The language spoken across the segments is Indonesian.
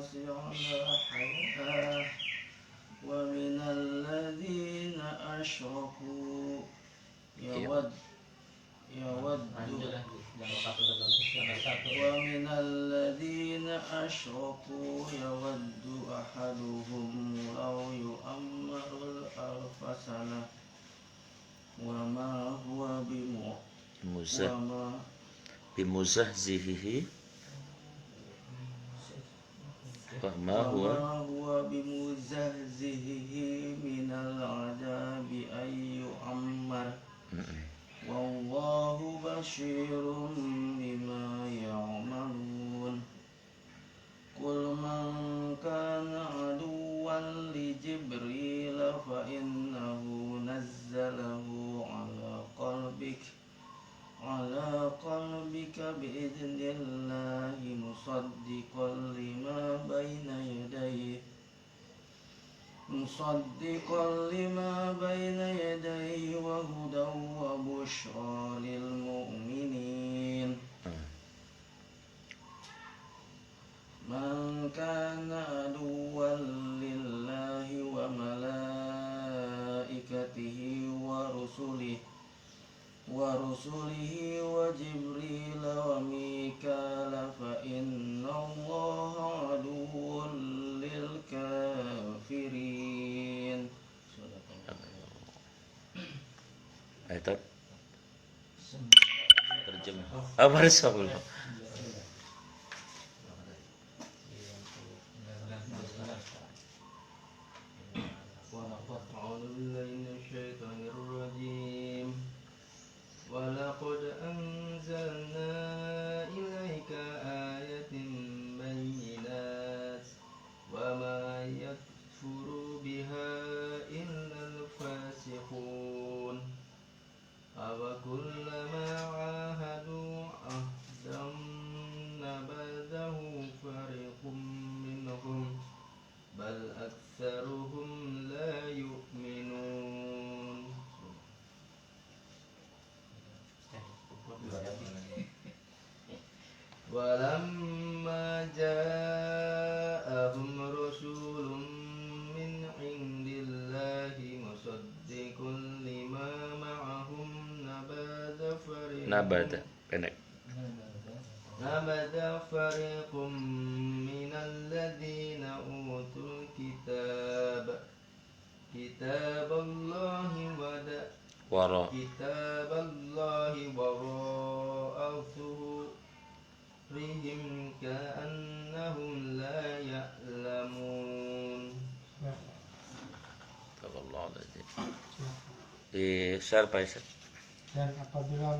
الناس على حياة ومن الذين أشركوا يود ومن الذين أشركوا يود أحدهم لو يؤمر الألف سنة وما هو بمزحزحه من العذاب أن يؤمر والله بشير بما يعملون قل من كان عدوا لجبريل فإنه نزله على قلبك بإذن الله مصدقا لما بين يديه وهدى وبشرى للمؤمنين من كان عدوا لله وملائكته ورسله وجبريل وميكال فإن الله عدو للكافرين. Ayat terjemah. Apa Rasulullah? ولقد أنزلنا إليك آيات بينات وما يكفر بها إلا الفاسقون أوكلما عاهدوا عهدا نبذه فريق منهم بل أكثرهم لا يؤمنون. ولما جاءهم رسول من عند الله مصدق لما معهم نبذ فريق من الذين أوتوا كتاب الله وراء ظهورهم كأنهم لا يعلمون. Di share Pak Isat. Dan apabila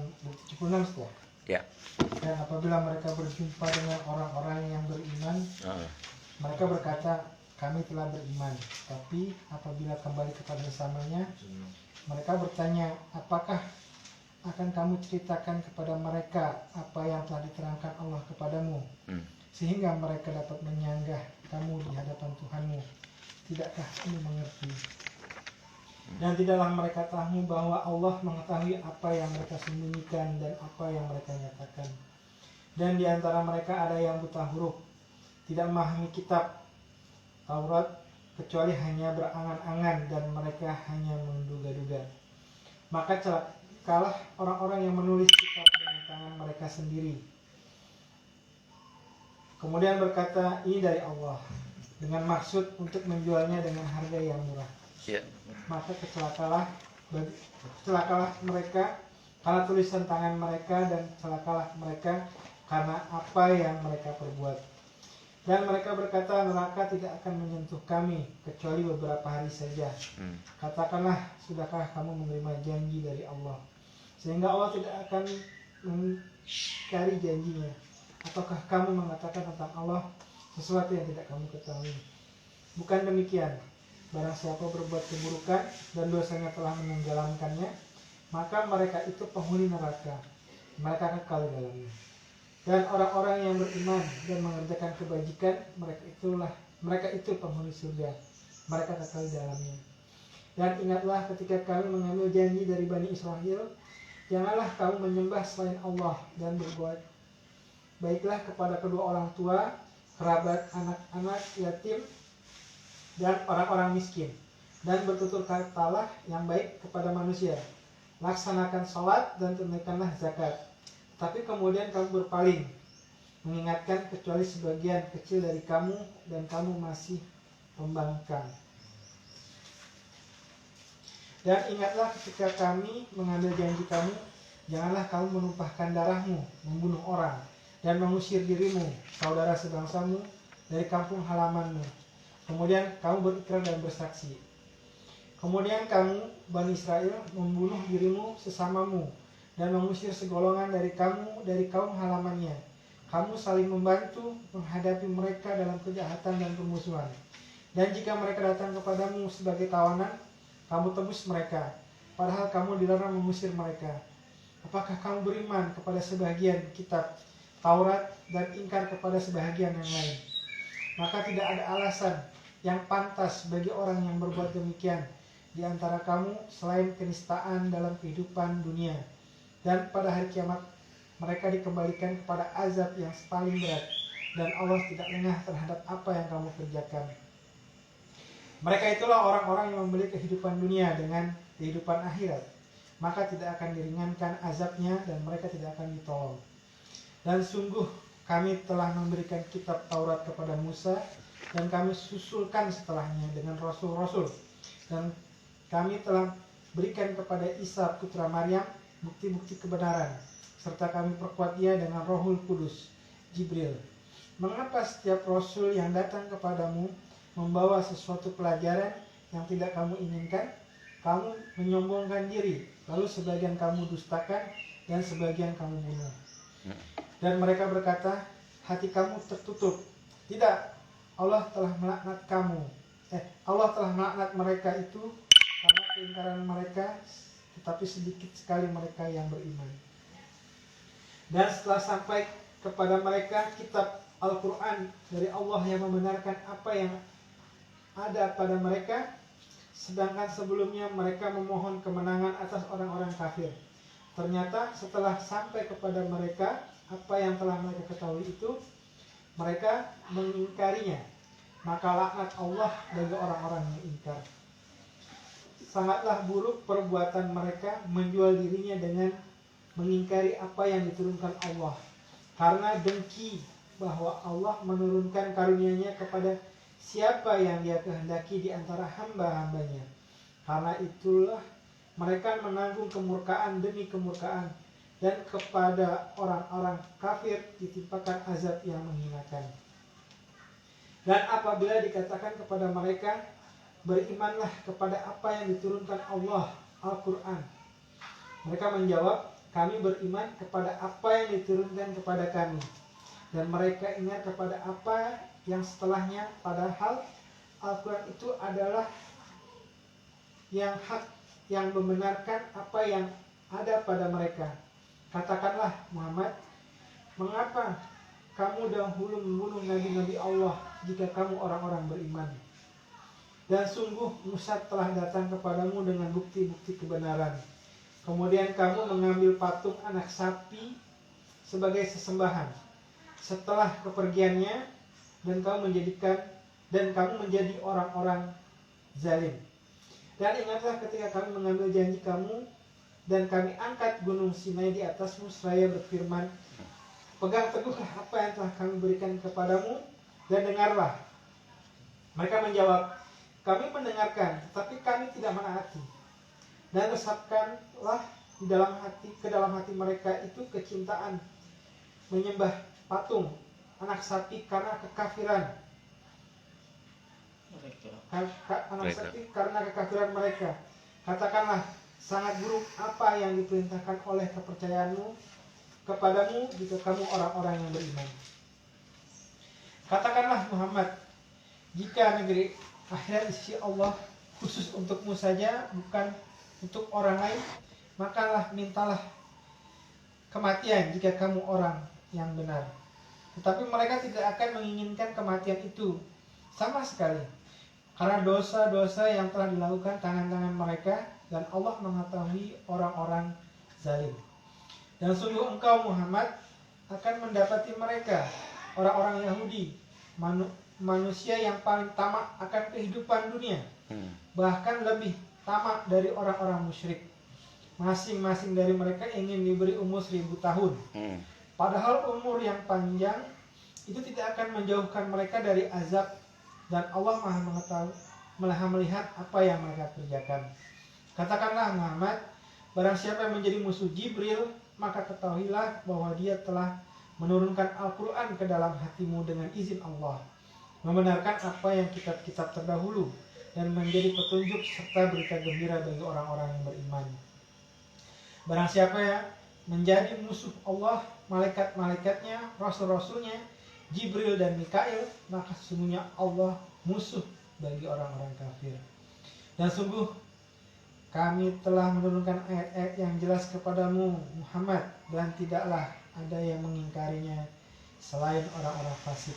76 setelah. Ya. Dan apabila mereka berjumpa dengan orang-orang yang beriman, mereka berkata, kami telah beriman. Tapi apabila kembali kepada sesamanya, mereka bertanya, apakah akan kamu ceritakan kepada mereka apa yang telah diterangkan Allah kepadamu, sehingga mereka dapat menyanggah kamu di hadapan Tuhanmu. Tidakkah kamu mengerti? Dan tidaklah mereka tahu bahwa Allah mengetahui apa yang mereka sembunyikan dan apa yang mereka nyatakan. Dan di antara mereka ada yang buta huruf, tidak memahami kitab Taurat kecuali hanya berangan-angan, dan mereka hanya menduga-duga. Maka celakalah orang-orang yang menulis kitab dengan tangan mereka sendiri, kemudian berkata, ini dari Allah, dengan maksud untuk menjualnya dengan harga yang murah. Maka celakalah mereka karena tulisan tangan mereka, dan celakalah mereka karena apa yang mereka perbuat. Dan mereka berkata, neraka tidak akan menyentuh kami kecuali beberapa hari saja. Katakanlah, sudahkah kamu menerima janji dari Allah, sehingga Allah tidak akan mengingkari janjinya? Ataukah kamu mengatakan tentang Allah sesuatu yang tidak kamu ketahui? Bukan demikian. Barang siapa berbuat keburukan dan dosanya telah menenggelamkannya, maka mereka itu penghuni neraka, mereka kekal di dalamnya. Dan orang-orang yang beriman dan mengerjakan kebajikan, mereka itu penghuni surga, mereka kekal di dalamnya. Dan ingatlah ketika kami mengambil janji dari Bani Israel, janganlah kamu menyembah selain Allah, dan berbuat baiklah kepada kedua orang tua kerabat, anak-anak yatim, dan orang-orang miskin. Dan bertutur katalah yang baik kepada manusia. Laksanakan sholat dan tunaikanlah zakat. Tapi kemudian kamu berpaling, mengingatkan kecuali sebagian kecil dari kamu, dan kamu masih pembangkang. Dan ingatlah ketika kami mengambil janji kamu, janganlah kamu menumpahkan darahmu, membunuh orang, dan mengusir dirimu, saudara sebangsamu, dari kampung halamanmu. Kemudian kamu berikrar dan bersaksi. Kemudian kamu, Bani Israel, membunuh dirimu sesamamu, dan mengusir segolongan dari kamu dari kaum halamannya. Kamu saling membantu menghadapi mereka dalam kejahatan dan permusuhan. Dan jika mereka datang kepadamu sebagai tawanan, kamu tebus mereka, padahal kamu dilarang mengusir mereka. Apakah kamu beriman kepada sebagian kitab Taurat dan ingkar kepada sebahagian yang lain? Maka tidak ada alasan yang pantas bagi orang yang berbuat demikian di antara kamu selain kenistaan dalam kehidupan dunia, dan pada hari kiamat mereka dikembalikan kepada azab yang paling berat, dan Allah tidak lengah terhadap apa yang kamu kerjakan. Mereka itulah orang-orang yang membeli kehidupan dunia dengan kehidupan akhirat, maka tidak akan diringankan azabnya dan mereka tidak akan ditolong. Dan sungguh kami telah memberikan kitab Taurat kepada Musa, dan kami susulkan setelahnya dengan rasul-rasul, dan kami telah berikan kepada Isa putra Maryam bukti-bukti kebenaran, serta kami perkuat dia dengan Rohul Kudus, Jibril. Mengapa setiap rasul yang datang kepadamu membawa sesuatu pelajaran yang tidak kamu inginkan? Kamu menyombongkan diri, lalu sebagian kamu dustakan dan sebagian kamu bunuh. Dan mereka berkata, hati kamu tertutup. Tidak, Allah telah melaknat kamu. Allah telah melaknat mereka itu karena keingkaran mereka, tetapi sedikit sekali mereka yang beriman. Dan setelah sampai kepada mereka kitab Al-Quran dari Allah yang membenarkan apa yang ada pada mereka, sedangkan sebelumnya mereka memohon kemenangan atas orang-orang kafir. Ternyata setelah sampai kepada mereka apa yang telah mereka ketahui itu, mereka mengingkarinya. Maka laknat Allah bagi orang-orang yang ingkar. Sangatlah buruk perbuatan mereka menjual dirinya dengan mengingkari apa yang diturunkan Allah, karena dengki bahwa Allah menurunkan karunia-Nya kepada siapa yang Dia kehendaki di antara hamba-hambanya. Karena itulah mereka menanggung kemurkaan demi kemurkaan, dan kepada orang-orang kafir ditimpakan azab yang menghinakan. Dan apabila dikatakan kepada mereka, berimanlah kepada apa yang diturunkan Allah, Al-Quran, mereka menjawab, kami beriman kepada apa yang diturunkan kepada kami. Dan mereka ingat kepada apa yang setelahnya, padahal Al-Quran itu adalah yang hak, yang membenarkan apa yang ada pada mereka. Katakanlah Muhammad, mengapa kamu dahulu membunuh nabi-nabi Allah jika kamu orang-orang beriman? Dan sungguh Musa telah datang kepadamu dengan bukti-bukti kebenaran. Kemudian kamu mengambil patung anak sapi sebagai sesembahan setelah kepergiannya, dan kamu menjadi orang-orang zalim. Dan ingatlah ketika kami mengambil janji kamu dan kami angkat gunung Sinai di atasmu seraya berfirman, pegang teguhlah apa yang telah kami berikan kepadamu dan dengarlah. Mereka menjawab, kami mendengarkan, tetapi kami tidak menaati. Dan resapkanlah ke dalam hati mereka itu kecintaan menyembah patung anak sapi karena kekafiran. Karena kekafiran mereka. Katakanlah, sangat buruk apa yang diperintahkan oleh kepercayaanmu kepadamu jika kamu orang-orang yang beriman. Katakanlah Muhammad, jika negeri akhirat di sisi Allah khusus untukmu saja, bukan untuk orang lain, makalah mintalah kematian jika kamu orang yang benar. Tetapi mereka tidak akan menginginkan kematian itu sama sekali, karena dosa-dosa yang telah dilakukan tangan-tangan mereka, dan Allah mengetahui orang-orang zalim. Dan sungguh engkau Muhammad akan mendapati mereka, orang-orang Yahudi, manusia yang paling tamak akan kehidupan dunia, bahkan lebih tamak dari orang-orang musyrik. Masing-masing dari mereka ingin diberi umur 1000 tahun. Padahal umur yang panjang itu tidak akan menjauhkan mereka dari azab, dan Allah Maha mengetahui, Maha melihat apa yang mereka kerjakan. Katakanlah Muhammad, barang siapa yang menjadi musuh Jibril, maka ketahuilah bahwa dia telah menurunkan Al-Quran ke dalam hatimu dengan izin Allah, membenarkan apa yang kitab-kitab terdahulu, dan menjadi petunjuk serta berita gembira bagi orang-orang yang beriman. Barang siapa yang menjadi musuh Allah, malaikat-malaikatnya, rasul-rasulnya, Jibril dan Mikail, maka sesungguhnya Allah musuh bagi orang-orang kafir. Dan sungguh kami telah menurunkan ayat-ayat yang jelas kepadamu Muhammad, dan tidaklah ada yang mengingkarinya selain orang-orang fasik.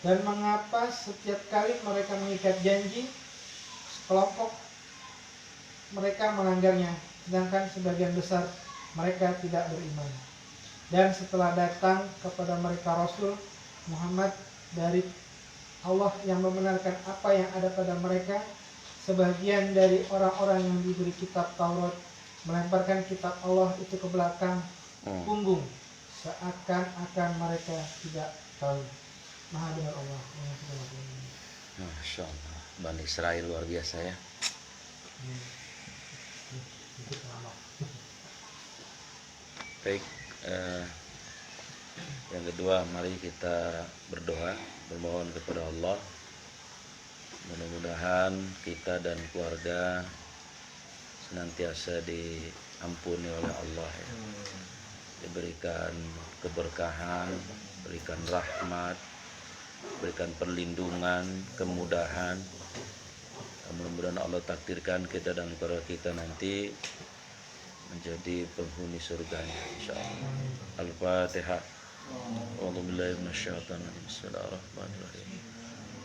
Dan mengapa setiap kali mereka mengikat janji, sekelompok mereka melanggarnya, sedangkan sebagian besar mereka tidak beriman. Dan setelah datang kepada mereka Rasul Muhammad dari Allah yang membenarkan apa yang ada pada mereka, sebagian dari orang-orang yang diberi kitab Taurat melemparkan kitab Allah itu ke belakang punggung, seakan-akan mereka tidak tahu. Maha benar Allah. Masya Allah, Bani Israel luar biasa ya. Baik, yang kedua, mari kita berdoa, bermohon kepada Allah. Mudah-mudahan kita dan keluarga senantiasa diampuni oleh Allah ya. Diberikan keberkahan, berikan rahmat, berikan perlindungan, kemudahan. Mudah-mudahan Allah takdirkan kita dan keluarga kita nanti menjadi penghuni surganya insyaallah. Al-Fatihah. A'udzubillahi minasyaitonir rajim. Bismillahirrahmanirrahim.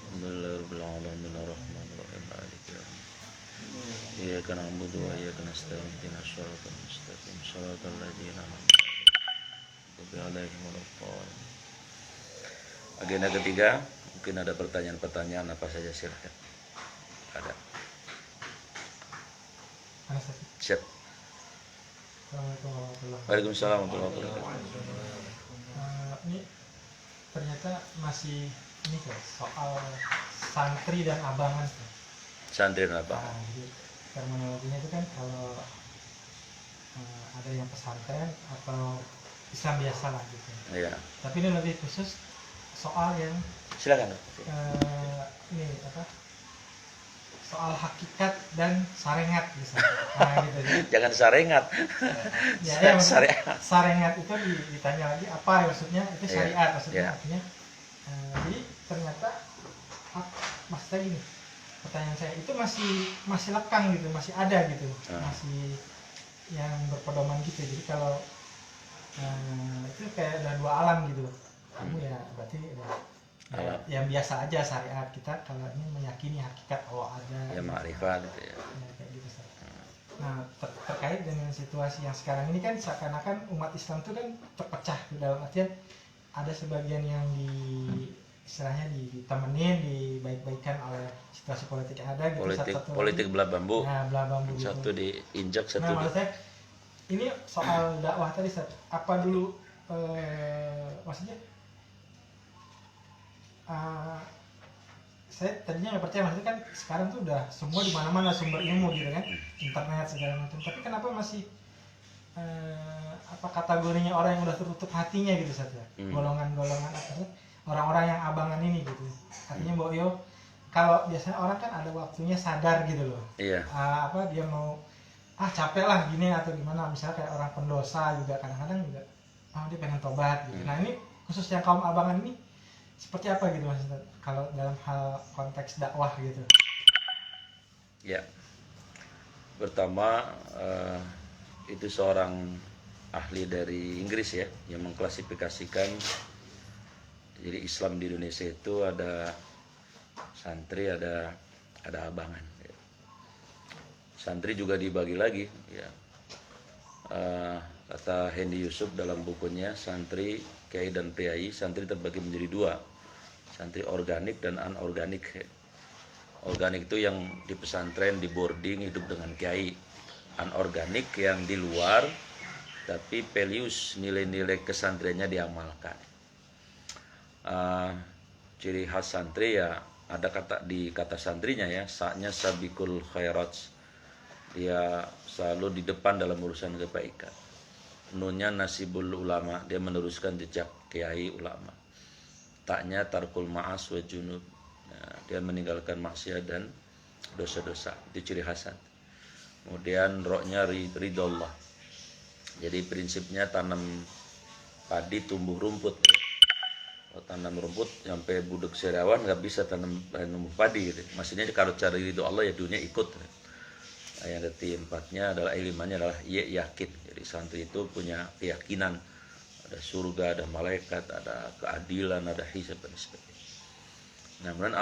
Alhamdulillahirabbil alamin arrahmanir rahim maliki yaumiddin. Iyyaka na'budu wa iyyaka nasta'in. Ihdinas shiratal mustaqim. Shiratal ladzina an'amta 'alaihim ghairil. Agenda ketiga, mungkin ada pertanyaan-pertanyaan apa saja, silakan. Ada. Siap. Waalaikumsalam warahmatullahi wabarakatuh. Ini ternyata masih ini kan soal santri dan abangan. Santri dan apa? Jadi terminologinya itu kan kalau ada yang pesantren atau Islam biasa lah gitu. Iya. Tapi ini lebih khusus soal yang Silakan. ini apa? Soal hakikat dan sarengat misalnya. Nah, gitu. Jangan sarengat. Ya, Syariat. Sarengat itu ditanya lagi apa maksudnya? Itu syariat maksudnya. Yeah. Artinya jadi ternyata maksudnya gini, pertanyaan saya itu masih lekang gitu, masih ada gitu, masih yang berpedoman gitu. Jadi kalau itu kayak ada dua alam gitu. Kamu ya berarti yang biasa aja syariat kita, kalau ini meyakini hakikat Allah ada. Ya ma'rifat gitu ya. Ya kayak gitu. Nah terkait dengan situasi yang sekarang ini kan seakan-akan umat Islam itu kan terpecah dalam artian ada sebagian yang istilahnya ditemenin, dibaik-baikan oleh situasi politik yang ada gitu. Politik belah bambu. Nah, belah bambu gitu. Satu diinjak, satu maksud saya ini soal dakwah tadi apa dulu maksudnya saya tadinya nggak percaya, maksudnya kan sekarang tuh udah semua di mana-mana sumber ilmu gitu kan, internet segala macam. Tapi kenapa masih apa kategorinya orang yang udah tertutup hatinya gitu saja, golongan-golongan apa, orang-orang yang abangan ini gitu. Artinya bahwa kalau biasanya orang kan ada waktunya sadar gitu loh. Iya. Apa dia mau capek lah gini atau gimana, misalnya kayak orang pendosa juga kadang-kadang juga dia pengen tobat gitu. Nah ini khusus yang kaum abangan ini seperti apa gitu Mas kalau dalam hal konteks dakwah gitu? Ya, pertama itu seorang ahli dari Inggris ya yang mengklasifikasikan jadi Islam di Indonesia itu ada santri, ada abangan. Ya. Santri juga dibagi lagi. Ya. Kata Hendy Yusuf dalam bukunya Santri, Kiai dan Priai, santri terbagi menjadi dua. santri organik dan anorganik. Organik itu yang di pesantren, di boarding, hidup dengan kiai. Anorganik yang di luar, tapi values, nilai-nilai kesantrennya diamalkan. Ciri khas santri ya, ada kata santrinya ya, saatnya sabikul khairat. Dia selalu di depan dalam urusan kebaikan. Nunnya nasibul ulama, dia meneruskan jejak kiai ulama. Taknya tarkul ma'as wa junub, dia meninggalkan maksiat dan dosa-dosa, itu ciri khas. Kemudian roknya ridhollah, jadi prinsipnya tanam padi tumbuh rumput. Kalau tanam rumput sampai budek serawan nggak bisa tanam padi gitu. Maksudnya kalau cari ridho Allah ya dunia ikut. Yang keempatnya adalah ilimannya adalah yakin. Jadi santri itu punya keyakinan ada surga, ada malaikat, ada keadilan, ada hisab dan sebagainya. Nah, kemudian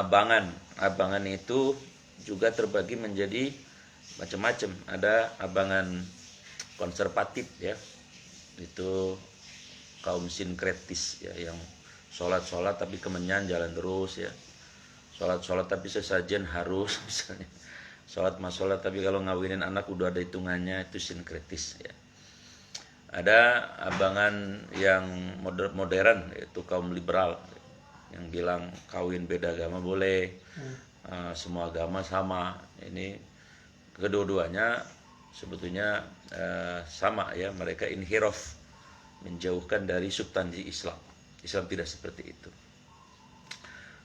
abangan itu juga terbagi menjadi macam-macam. Ada abangan konservatif ya, itu kaum sinkretis ya, yang sholat tapi kemenyan jalan terus ya, sholat tapi sesajen harus misalnya, sholat tapi kalau ngawinin anak udah ada hitungannya, itu sinkretis ya. Ada abangan yang modern, yaitu kaum liberal yang bilang kawin beda agama boleh, semua agama sama. Ini kedua-duanya sebetulnya sama ya, mereka inhiraf, menjauhkan dari substansi Islam. Islam tidak seperti itu.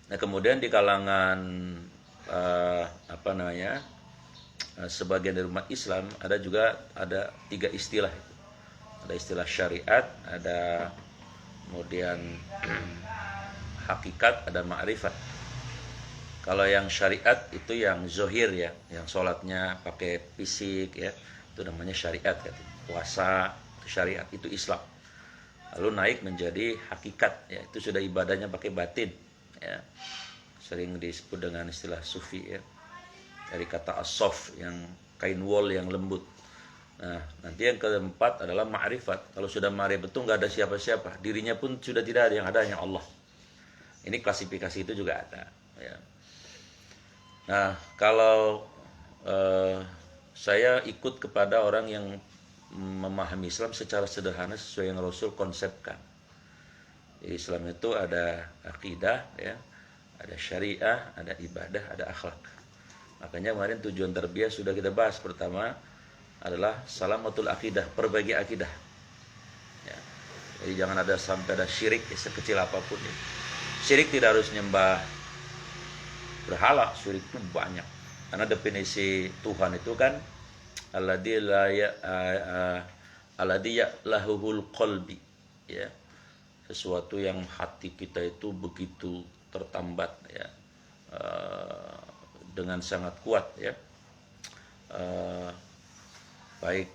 Nah, kemudian di kalangan sebagian dari umat Islam ada tiga istilah. Ada istilah syariat, ada kemudian hakikat, ada ma'rifat. Kalau yang syariat itu yang zohir ya, yang sholatnya pakai fisik ya, itu namanya syariat. Puasa itu syariat, itu Islam. Lalu naik menjadi hakikat ya, itu sudah ibadahnya pakai batin ya, sering disebut dengan istilah sufi ya, dari kata as-sof, yang kain wol yang lembut. Nah, nanti yang keempat adalah ma'rifat. Kalau sudah ma'rifat itu nggak ada siapa-siapa, dirinya pun sudah tidak ada, yang ada hanya Allah. Ini klasifikasi itu juga ada ya. Nah, kalau saya ikut kepada orang yang memahami Islam secara sederhana sesuai yang Rasul konsepkan. Jadi Islam itu ada akidah ya, ada syariah, ada ibadah, ada akhlak. Makanya kemarin tujuan tarbiyah sudah kita bahas. Pertama adalah salamatul akidah, perbaiki akidah ya. Jadi jangan ada sampai ada syirik ya, sekecil apapun ya. Syirik tidak harus nyembah berhala, syirik itu banyak. Karena definisi Tuhan itu kan alladzi lahuhul qalbi ya, sesuatu yang hati kita itu begitu tertambat ya, dengan sangat kuat ya, baik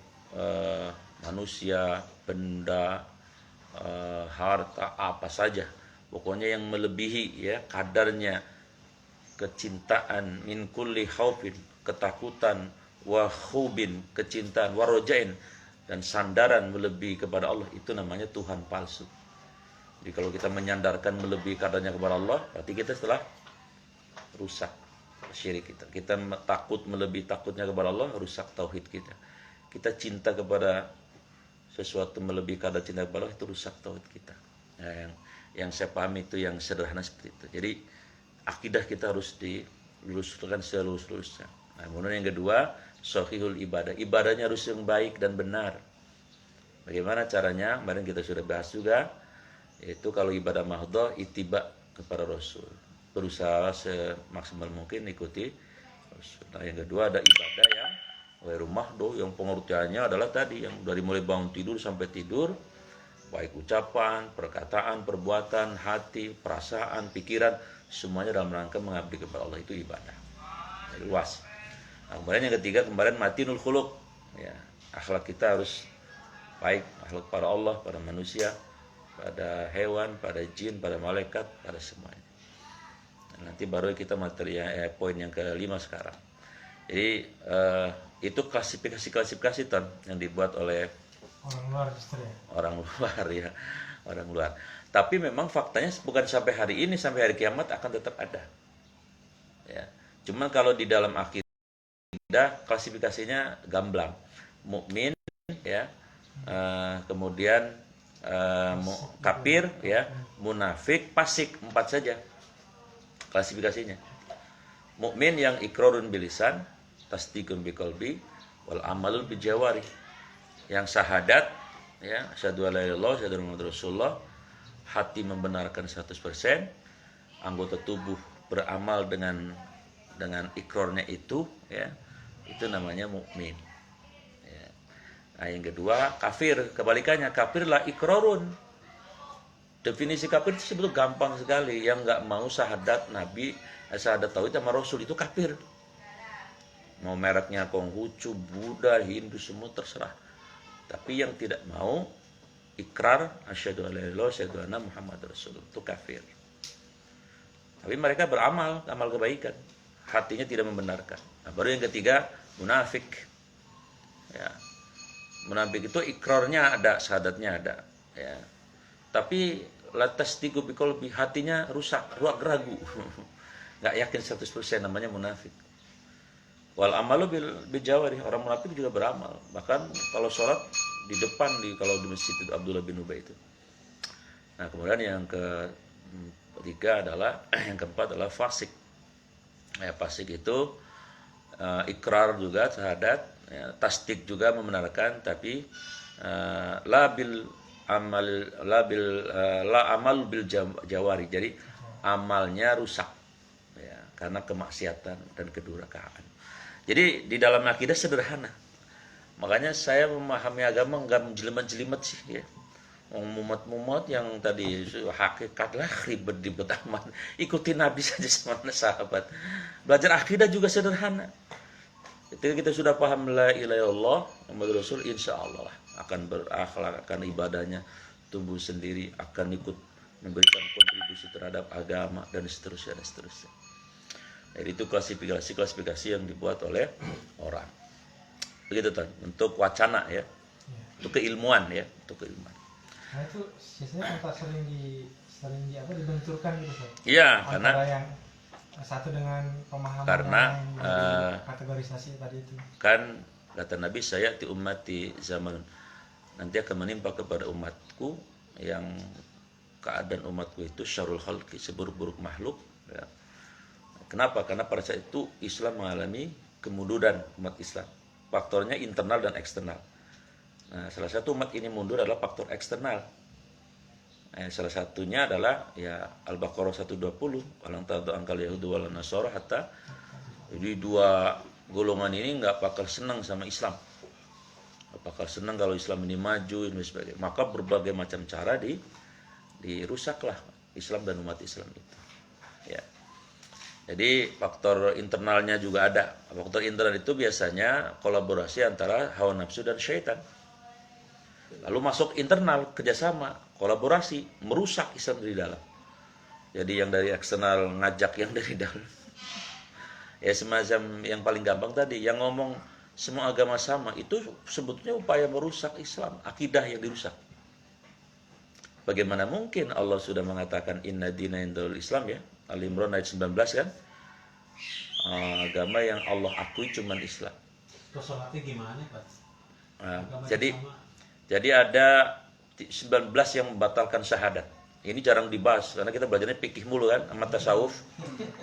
manusia, benda, harta, apa saja, pokoknya yang melebihi ya kadarnya, kecintaan, min kulli khaufin, ketakutan, wa khubin, kecintaan, wa rojain, dan sandaran melebihi kepada Allah, itu namanya Tuhan palsu. Jadi kalau kita menyandarkan melebihi kadarnya kepada Allah, berarti kita telah rusak syirik kita. Kita takut melebihi takutnya kepada Allah, rusak tauhid kita. Kita cinta kepada sesuatu melebihi kadar cinta kepada Allah, itu rusak tauhid kita. Nah, yang saya pahami itu yang sederhana seperti itu. Jadi akidah kita harus diluruskan selurus-lurusnya. Nah, kemudian yang kedua, shahihul ibadah. Ibadahnya harus yang baik dan benar. Bagaimana caranya? Kemarin kita sudah bahas juga. Yaitu kalau ibadah mahdhah, ittiba kepada Rasul. Berusaha semaksimal mungkin ikuti Rasul. Nah, yang kedua ada ibadah yang ghairu mahdhah, yang pengertiannya adalah tadi, yang dari mulai bangun tidur sampai tidur, baik ucapan, perkataan, perbuatan, hati, perasaan, pikiran, semuanya dalam rangka mengabdi kepada Allah, itu ibadah. Jadi luas. Nah, kemudian yang ketiga, kemarin matinul khuluq ya, akhlak kita harus baik, akhlak pada Allah, pada manusia, pada hewan, pada jin, pada malaikat, pada semuanya. Dan nanti baru kita materi poin yang kelima sekarang. Jadi itu klasifikasi yang dibuat oleh orang luar justru ya. Orang luar ya, orang luar. Tapi memang faktanya bukan sampai hari ini, sampai hari kiamat akan tetap ada. Ya. Cuman kalau di dalam akidah klasifikasinya gamblang. Mukmin ya. Kemudian kafir ya, munafik, fasik, 4 saja klasifikasinya. Mukmin yang iqrarun bilisan, tasdiqun biqalbi, wal amalul bijawari. Yang syahadat ya, asyhadu alla ilaha illallah, asyhadu anna muhammadar rasulullah, hati membenarkan 100%, anggota tubuh beramal dengan ikrarnya itu ya, itu namanya mukmin. Ya. Nah, yang kedua kafir, kebalikannya, kafirlah ikrarun. Definisi kafir itu sebetulnya gampang sekali, yang nggak mau syahadat Nabi, syahadat tauhid sama Rasul itu kafir. Mau mereknya Konghucu, Buddha, Hindu, semua terserah. Tapi yang tidak mau ikrar asyhadu alla ilaha illallah, asyhadu anna muhammadar rasulullah, itu kafir. Tapi mereka beramal, amal kebaikan, hatinya tidak membenarkan. Nah, baru yang ketiga munafik. Ya. Munafik itu ikrarnya ada, syahadatnya ada, ya. Tapi lantas tiga biqalbi, hatinya rusak, ragu. Enggak yakin 100%, namanya munafik. Wal amalu bil jawari, orang munafik juga beramal. Bahkan kalau sholat di depan kalau di masjid Abdullah bin Ubay itu. Nah, kemudian yang ketiga adalah yang keempat adalah fasik. Ya, fasik itu ikrar juga syahadat, ya, tasdik juga membenarkan, tapi la amal bil jawari. Jadi amalnya rusak ya, karena kemaksiatan dan kedurhakaan. Jadi di dalam akidah sederhana. Makanya saya memahami agama enggak menjelimet-jelimet sih ya. Mumet-mumet yang tadi hakikat lah ribet-ribet amat. Ikuti Nabi saja sama sahabat. Belajar akidah juga sederhana. Ketika kita sudah paham la ilaha illallah Muhammadur Rasul, insya Allah akan berakhlak, akan ibadahnya tumbuh sendiri, akan ikut memberikan kontribusi terhadap agama dan seterusnya dan seterusnya. Jadi itu klasifikasi yang dibuat oleh orang. Begitu kan, untuk wacana ya, untuk keilmuan ya, untuk keilmuan. Nah itu biasanya sering dibenturkan gitu Pak. Iya, karena yang satu dengan pemahaman karena kategorisasi tadi itu. Kan kata Nabi, saya ti ummati zaman, nanti akan menimpa kepada umatku yang keadaan umatku itu syarrul khalqi, seburuk-buruk makhluk ya. Kenapa? Karena pada saat itu Islam mengalami kemunduran umat Islam. Faktornya internal dan eksternal. Nah, salah satu umat ini mundur adalah faktor eksternal. Salah satunya adalah ya Al-Baqarah 120, walang ta'du angkal yahudu wal nasara hatta. Jadi dua golongan ini nggak bakal senang sama Islam. Nggak bakal senang kalau Islam ini maju dan sebagainya. Maka berbagai macam cara dirusaklah Islam dan umat Islam itu. Ya. Jadi faktor internalnya juga ada. Faktor internal itu biasanya kolaborasi antara hawa nafsu dan syaitan. Lalu masuk internal, kerjasama, kolaborasi, merusak Islam dari dalam. Jadi yang dari eksternal ngajak yang dari dalam. Ya semacam yang paling gampang tadi, yang ngomong semua agama sama, itu sebetulnya upaya merusak Islam, akidah yang dirusak. Bagaimana mungkin Allah sudah mengatakan inna dina indal Islam ya, Al-Imran ayat 19 kan, agama yang Allah akui cuman Islam. Terus sholatnya gimana Pak? Jadi ada 19 yang membatalkan syahadat. Ini jarang dibahas karena kita belajarnya fikih mulu kan, sama tasawuf.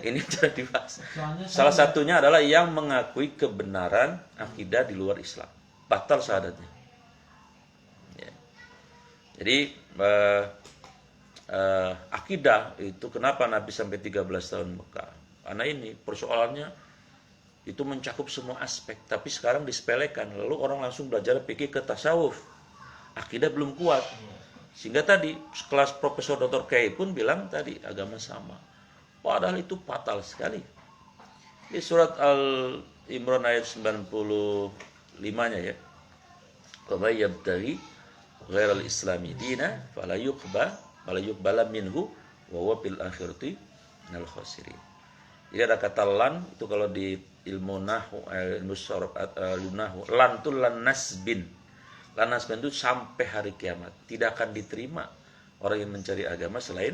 Ini jarang dibahas. Salah satunya adalah yang mengakui kebenaran akidah di luar Islam, batal syahadatnya. Ya. Jadi akidah itu kenapa Nabi sampai 13 tahun Mekah? Karena ini persoalannya itu mencakup semua aspek, tapi sekarang disepelekan. Lalu orang langsung belajar fikih ke tasawuf. Akidah belum kuat. Sehingga tadi kelas Profesor Dr. Kiai pun bilang tadi agama sama. Padahal itu fatal sekali. Di surat Al-Imran ayat 95-nya ya. Wa may yabtaghi ghairal islami dina fala yuqbala minhu wa huwa fil akhirati minal khasirin. Jadi ada kata lan itu kalau di ilmu nahwu, ilmu sharaf, lan itu lan nasbin. Lan nasbin itu sampai hari kiamat tidak akan diterima orang yang mencari agama selain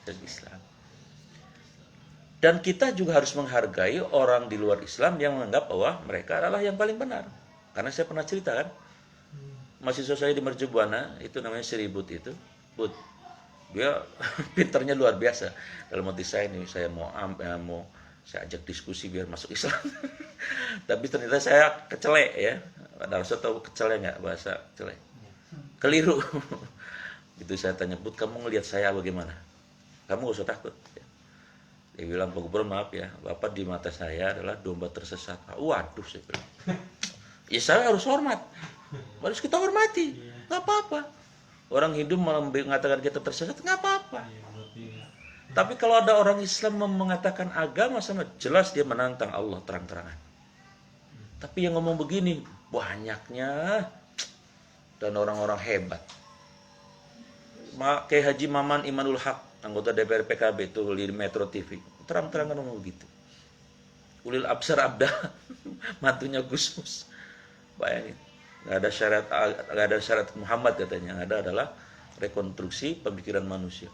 Islam. Dan kita juga harus menghargai orang di luar Islam yang menganggap bahwa mereka adalah yang paling benar. Karena saya pernah cerita kan, mahasiswa saya di Mercu Buana, itu namanya Seribut itu, Bud. Dia pintarnya luar biasa. Dalam hati saya ini, saya mau saya ajak diskusi biar masuk Islam. Tapi ternyata saya kecelek ya. Padahal saya tahu kecelek nggak bahasa kecelek? Keliru. Gitu saya tanya, Bud, kamu ngelihat saya bagaimana? Kamu gak usah takut. Dia bilang, Pak Gubernur maaf ya, Bapak di mata saya adalah domba tersesat. Waduh, saya bilang. Ya saya harus hormat. Harus kita hormati. Nggak apa-apa. Orang Hindu mengatakan kita tersesat, nggak apa-apa. Tapi kalau ada orang Islam mengatakan agama sama, jelas dia menantang Allah terang-terangan. Tapi yang ngomong begini, banyaknya. Dan orang-orang hebat. Kayak Haji Maman Imanul Haq, anggota DPR PKB itu di Metro TV, terang-terangan ngomong begitu. Ulil Absar Abda, mantunya Gus Mus. Bayangin, nggak ada syarat Muhammad katanya, yang ada adalah rekonstruksi pemikiran manusia.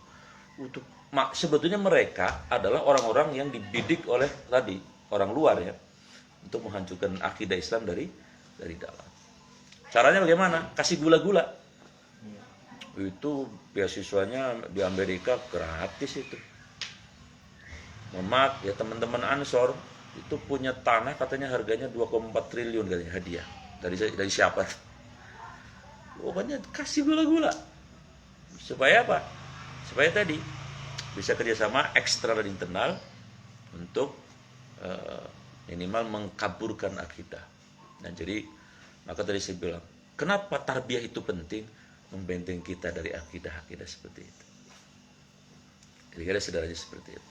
Sebetulnya mereka adalah orang-orang yang dibidik oleh tadi orang luar ya, untuk menghancurkan akidah Islam dari dalam. Caranya bagaimana? Kasih gula-gula. Itu beasiswanya di Amerika gratis itu. Memak ya, teman-teman Ansor itu punya tanah katanya harganya 2,4 triliun katanya hadiah dari siapa? Pokoknya kasih gula-gula. Supaya apa? Supaya tadi bisa kerjasama eksternal dan internal untuk minimal mengkaburkan akidah. Dan jadi maka tadi saya bilang, kenapa tarbiyah itu penting? Membenteng kita dari akidah-akidah seperti itu. Kira-kira sederhananya seperti itu.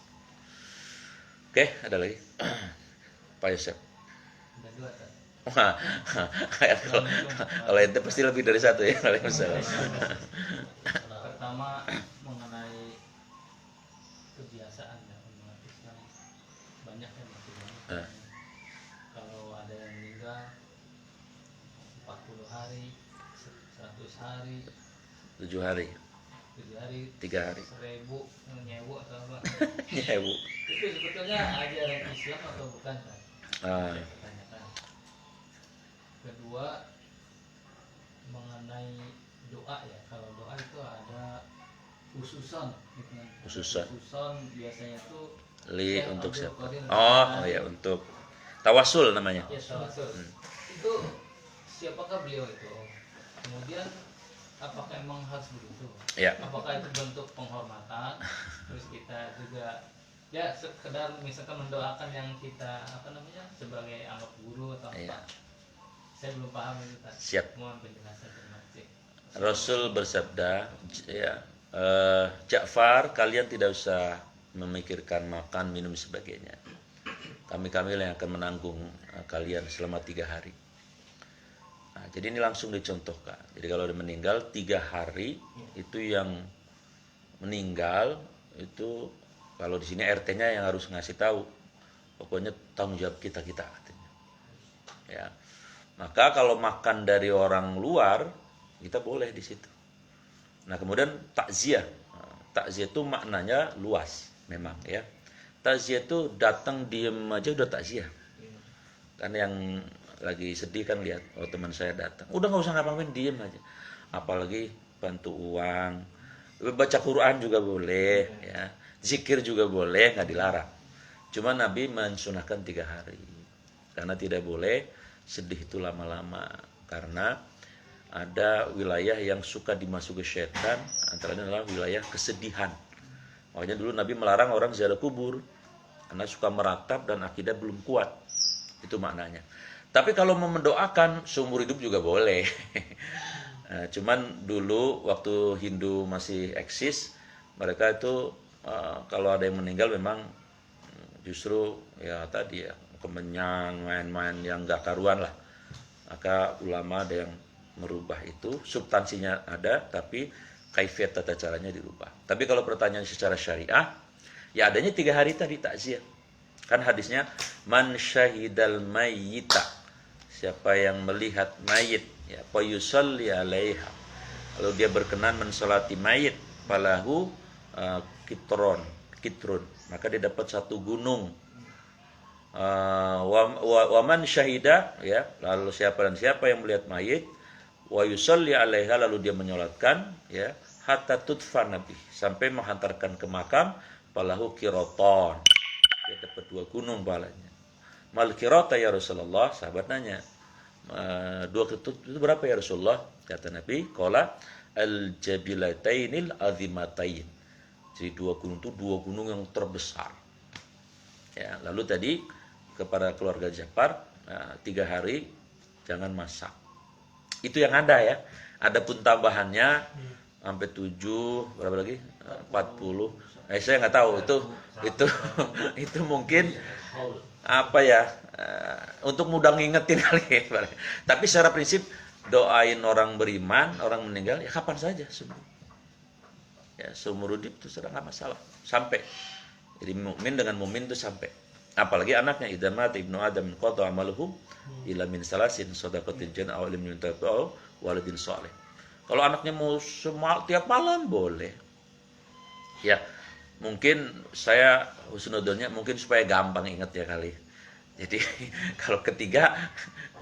Oke, ada lagi? Pak Yosef. Ada dua kan? Kalau ente pasti lebih dari satu ya. Pertama mengenai kebiasaan ya umat Islam, banyak yang mati. Kalau ada yang meninggal 40 hari, 100 hari, 7 hari, 3 hari, 1000 nyewu atau apa? Nyewu. Itu sebetulnya ajaran Islam atau bukan kan? Saya pertanyakan. Kedua, mengenai doa ya. Kalau doa itu ada khususan, gitu kan? Khususan biasanya tuh untuk Abdul siapa? Qadir Oh ya, untuk tawasul namanya. Ya, tawasul. Itu siapakah beliau itu? Kemudian apakah emang harus begitu? Ya. Apakah itu bentuk penghormatan? Terus kita juga ya sekedar misalkan mendoakan yang kita sebagai anggap guru atau Ya. apa? Saya belum paham itu. Siap. Mohon penjelasan terima kasih. Rasul bersabda, ya, Ja'far, kalian tidak usah memikirkan makan, minum sebagainya. Kami yang akan menanggung kalian selama 3 hari. Nah, jadi ini langsung dicontohkan. Jadi kalau dia meninggal 3 hari, itu yang meninggal itu kalau di sini RT-nya yang harus ngasih tahu. Pokoknya tanggung jawab kita katanya. Ya. Maka kalau makan dari orang luar, kita boleh di situ. Nah, kemudian takziah. Takziah itu maknanya luas memang ya. Takziah itu datang diem aja udah takziah. Kan yang lagi sedih kan lihat, oh teman saya datang, udah nggak usah ngapain, diem aja. Apalagi bantu uang, baca Quran juga boleh, ya, zikir juga boleh, nggak dilarang. Cuma Nabi mensunahkan 3 hari, karena tidak boleh sedih itu lama-lama, karena ada wilayah yang suka dimasuki setan, antaranya adalah wilayah kesedihan. Makanya dulu Nabi melarang orang ziarah kubur, karena suka meratap dan akidah belum kuat, itu maknanya. Tapi kalau mau mendoakan seumur hidup juga boleh. Nah, cuman dulu waktu Hindu masih eksis, mereka itu kalau ada yang meninggal memang justru ya tadi ya kemenyang, main-main yang gak karuan lah. Maka ulama ada yang merubah itu, substansinya ada, tapi kaifiat tata caranya dirubah. Tapi kalau pertanyaan secara syariah, ya adanya 3 hari tadi takziah. Kan hadisnya man syahidal mayyita, siapa yang melihat mayit, ya, fa yusalli alaiha, kalau dia berkenan mensolati mayit, falahu kitrun, maka dia dapat satu gunung. Waman syahida, ya, lalu siapa dan siapa yang melihat mayit, wa yusalli alaiha, lalu dia menyolatkan, ya, hatta tudfan nabi, sampai menghantarkan ke makam, falahu kiroton, dia dapat 2 gunung pahalanya. Mal kirota ya Rasulullah, sahabat nanya, 2 itu berapa ya Rasulullah? Kata Nabi, qala al jabilatainil azimatain. Jadi 2 gunung itu 2 gunung yang terbesar. Ya, lalu tadi kepada keluarga Ja'far 3 hari jangan masak. Itu yang ada ya. Adapun tambahannya sampai 7 berapa lagi? 40. Saya nggak tahu itu mungkin apa ya, untuk mudah ngingetin kali ya. Tapi secara prinsip doain orang beriman, orang meninggal ya kapan saja ya, seumur hidup itu sudah nggak masalah, sampai. Jadi mukmin dengan mukmin itu sampai. Apalagi anaknya, idzamat ibnu adam min qata amaluhu ila min salasin shadaqatin jan aw ilmin tabi'u waladin salih. Kalau anaknya mau tiap malam boleh. Ya, mungkin saya husnudzonnya mungkin supaya gampang ingat ya kali. Jadi kalau ketiga,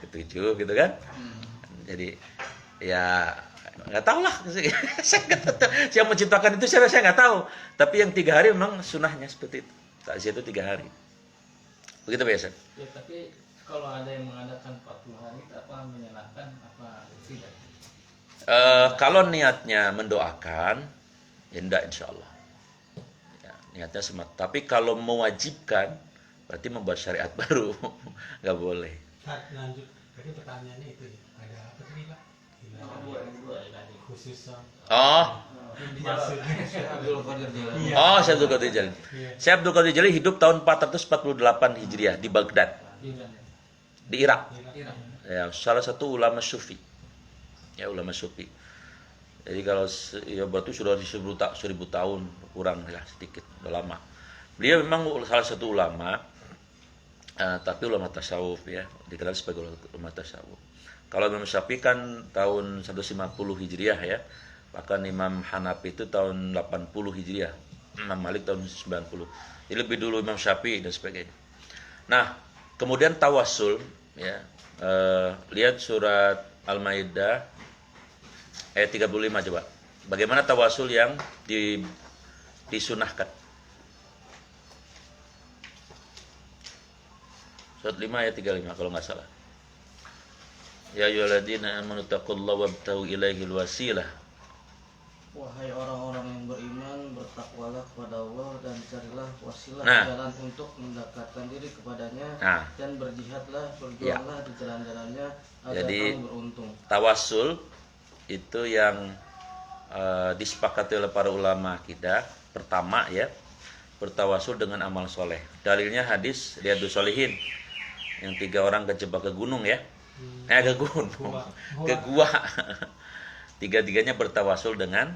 ketujuh gitu kan. Jadi ya nggak tahu lah. Saya nggak tahu. Siapa menciptakan itu saya nggak tahu. Tapi yang 3 hari memang sunahnya seperti itu. Takziah itu 3 hari. Begitu biasa. Ya, tapi kalau ada yang mengadakan 40 hari, apa menyalahkan apa tidak? Kalau niatnya mendoakan, ya enggak, insya Allah. Ya, niatnya semat. Tapi kalau mewajibkan, berarti membuat syariat baru, nggak boleh. Lanjut, tadi pertanyaannya itu ya. Ada apa tadi Pak? Khusus Syekh Abdul Qadir Jalil. Syekh Abdul Qadir Jalil hidup tahun 448 Hijriah di Baghdad, di Irak. Ya, salah satu ulama Sufi. Ya, ulama Sufi. Jadi kalau ya batu sudah 1000 tahun kurang lah sedikit, udah lama. Beliau memang salah satu ulama, tapi ulama tasawuf ya, dikenal sebagai ulama tasawuf. Kalau Imam Syafi'i kan tahun 150 Hijriah ya. Bahkan Imam Hanafi itu tahun 80 Hijriah. Imam Malik tahun 90. Jadi lebih dulu Imam Syafi'i dan sebagainya. Nah, kemudian tawassul ya. Lihat surat Al-Maidah ayat 35 coba. Bagaimana tawassul yang disunahkan? Surat 5 ayat 35 kalau nggak salah. Ya ayyuhalladzina amanu taqullaha wabtaghu ilaihil wasilah. Wahai orang-orang yang beriman, bertakwalah kepada Allah dan carilah wasilah jalan untuk mendekatkan diri kepadanya, dan berjihadlah, berjuanglah di jalan-jalannya agar kamu beruntung. Tawassul itu yang disepakati oleh para ulama akidah. Pertama ya, bertawasul dengan amal soleh. Dalilnya hadis Riyadhus Shalihin yang 3 orang kejebak ke gunung ya. Ke gunung, ke gua. 3-tiganya bertawasul dengan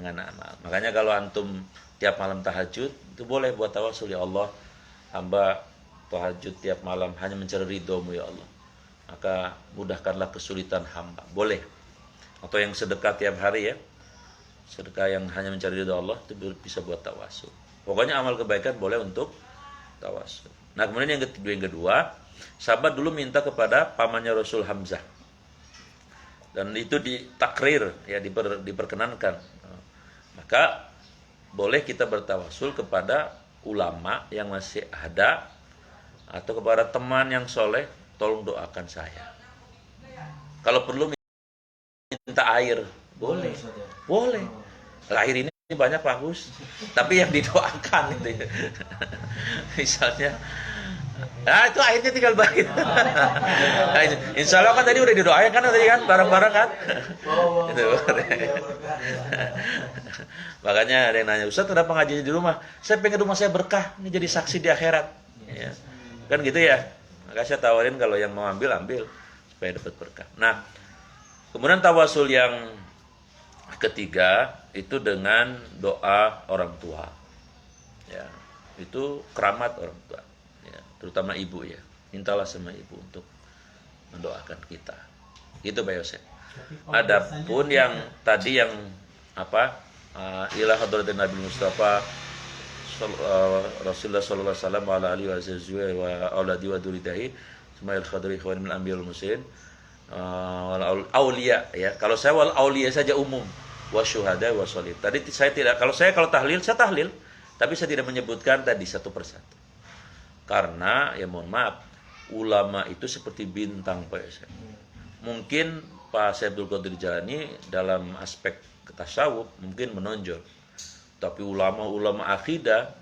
amal. Makanya kalau antum tiap malam tahajud, itu boleh buat tawasul, ya Allah, hamba tahajud tiap malam hanya mencari ridhomu ya Allah. Maka mudahkanlah kesulitan hamba. Boleh. Atau yang sedekah tiap hari ya. Sedekah yang hanya mencari ridho Allah itu bisa buat tawasul. Pokoknya amal kebaikan boleh untuk tawasul. Nah, kemudian yang kedua, sahabat dulu minta kepada pamannya Rasul Hamzah. Dan itu ditakrir, ya diperkenankan. Maka boleh kita bertawasul kepada ulama yang masih ada atau kepada teman yang soleh, tolong doakan saya. Kalau perlu minta air, boleh. Boleh. Air ini banyak bagus, tapi yang didoakan itu. Misalnya itu akhirnya tinggal balik. Insya Allah kan tadi udah didoain kan tadi kan bareng-bareng kan. Itu. Makanya ada yang nanya, Ustaz kenapa ngajinya di rumah? Saya pengen rumah saya berkah, ini jadi saksi di akhirat. Ya. Kan gitu ya. Maka saya tawarin kalau yang mau ambil supaya dapat berkah. Nah, kemudian tawasul yang ketiga itu dengan doa orang tua. Ya, itu keramat orang tua. Terutama ibu ya, mintalah sama ibu untuk mendoakan kita. Itu Pak Yosef. Adapun yang tadi yang ila hadratin Nabi Mustafa Rasulullah sallallahu alaihi wasallam wa ala alihi wa sahbihi wa auladi wa duridahi Ismail Khadri ikhwan min anbiya'il muslimin wal auliya ya. Kalau saya wal auliya saja umum wa syuhada wa sholih. Tadi saya tidak, kalau tahlil saya tahlil, tapi saya tidak menyebutkan tadi satu persatu. Karena ya mohon maaf, ulama itu seperti bintang Pak. Mungkin Pak Syekh Abdul Qadir Jailani dalam aspek tasawuf mungkin menonjol. Tapi ulama-ulama akidah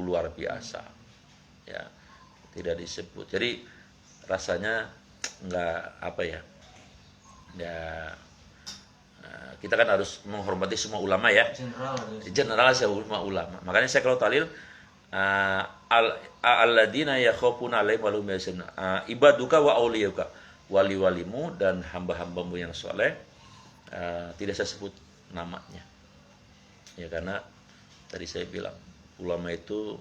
luar biasa. Ya, tidak disebut. Jadi rasanya nggak apa ya. Ya kita kan harus menghormati semua ulama ya. General semua ulama. Makanya saya kalau talil alladzina yakhafuna alaihim wa hum yahzanun. Ibaduka wa auliyuka. Wali-walimu dan hamba-hambamu yang soleh, tidak saya sebut namanya. Ya karena tadi saya bilang ulama itu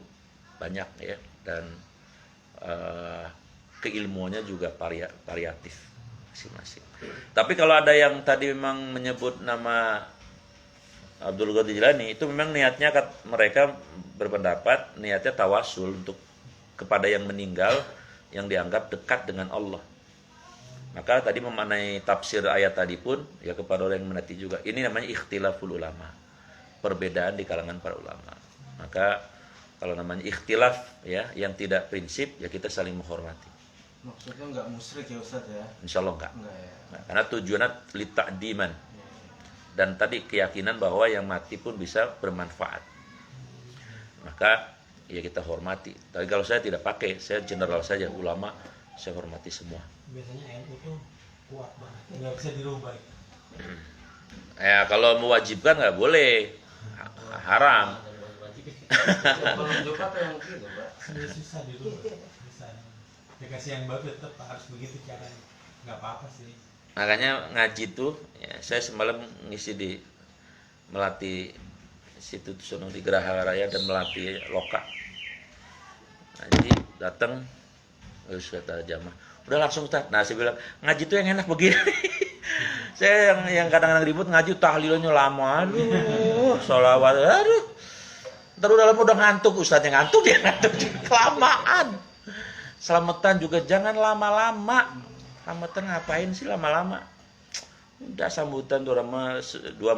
banyak ya, dan keilmuannya juga variatif masing-masing. Tapi kalau ada yang tadi memang menyebut nama Abdul Qadir Jailani, itu memang niatnya mereka berpendapat niatnya tawasul untuk kepada yang meninggal yang dianggap dekat dengan Allah. Maka tadi memaknai tafsir ayat tadi pun ya kepada orang yang menati juga. Ini namanya ikhtilaful ulama. Perbedaan di kalangan para ulama. Maka kalau namanya ikhtilaf ya yang tidak prinsip ya kita saling menghormati. Maksudnya enggak musyrik ya Ustaz ya? Insya Allah enggak. Enggak ya. Nah, karena tujuannya lita'diman. Dan tadi keyakinan bahwa yang mati pun bisa bermanfaat. Maka ya kita hormati. Tapi kalau saya tidak pakai, saya general saja ulama, saya hormati semua. Biasanya NU tuh kuat banget, nggak bisa dirubah. Ya kalau mewajibkan nggak boleh, haram. Kalau Jumat yang gitu, Pak. Susah dirubah. Susah. Dikasih yang baru tetap harus begitu caranya. Nggak apa-apa sih. Makanya ngaji tuh, ya, saya semalam ngisi di melatih situ Sunung di Geraha Raya dan melatih loka. Ngaji datang, terus kata jamaah, udah langsung Ustaz. Nah saya bilang ngaji tuh yang enak begini. Saya yang kadang-kadang ribut ngaji tahlilnya lama, aduh, sholawat, aduh. Terus dalam udah ngantuk, Ustaznya ngantuk, dia ngantuk kelamaan. Selamatan juga jangan lama-lama. Selamatan ngapain sih lama-lama? Udah sambutan 2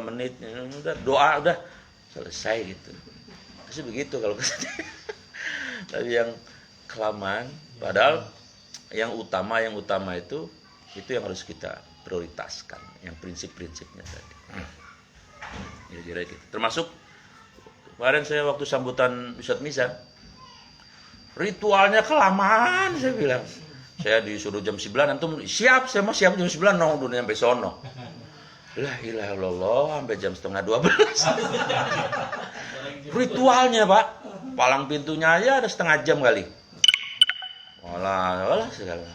menit, udah doa udah selesai gitu. Pasti begitu kalau kesini. Tapi yang kelamaan, padahal yang utama itu yang harus kita prioritaskan, yang prinsip-prinsipnya tadi. Kira-kira gitu. Termasuk kemarin saya waktu sambutan Ustadz Mizan, ritualnya kelamaan saya bilang. Saya disuruh jam 9, antum siap, saya mau siap jam 9, no, udah nyampe sono. La ilaha illallah, sampai jam 11:30. Ritualnya Pak, palang pintunya aja ada setengah jam kali. Walah segala.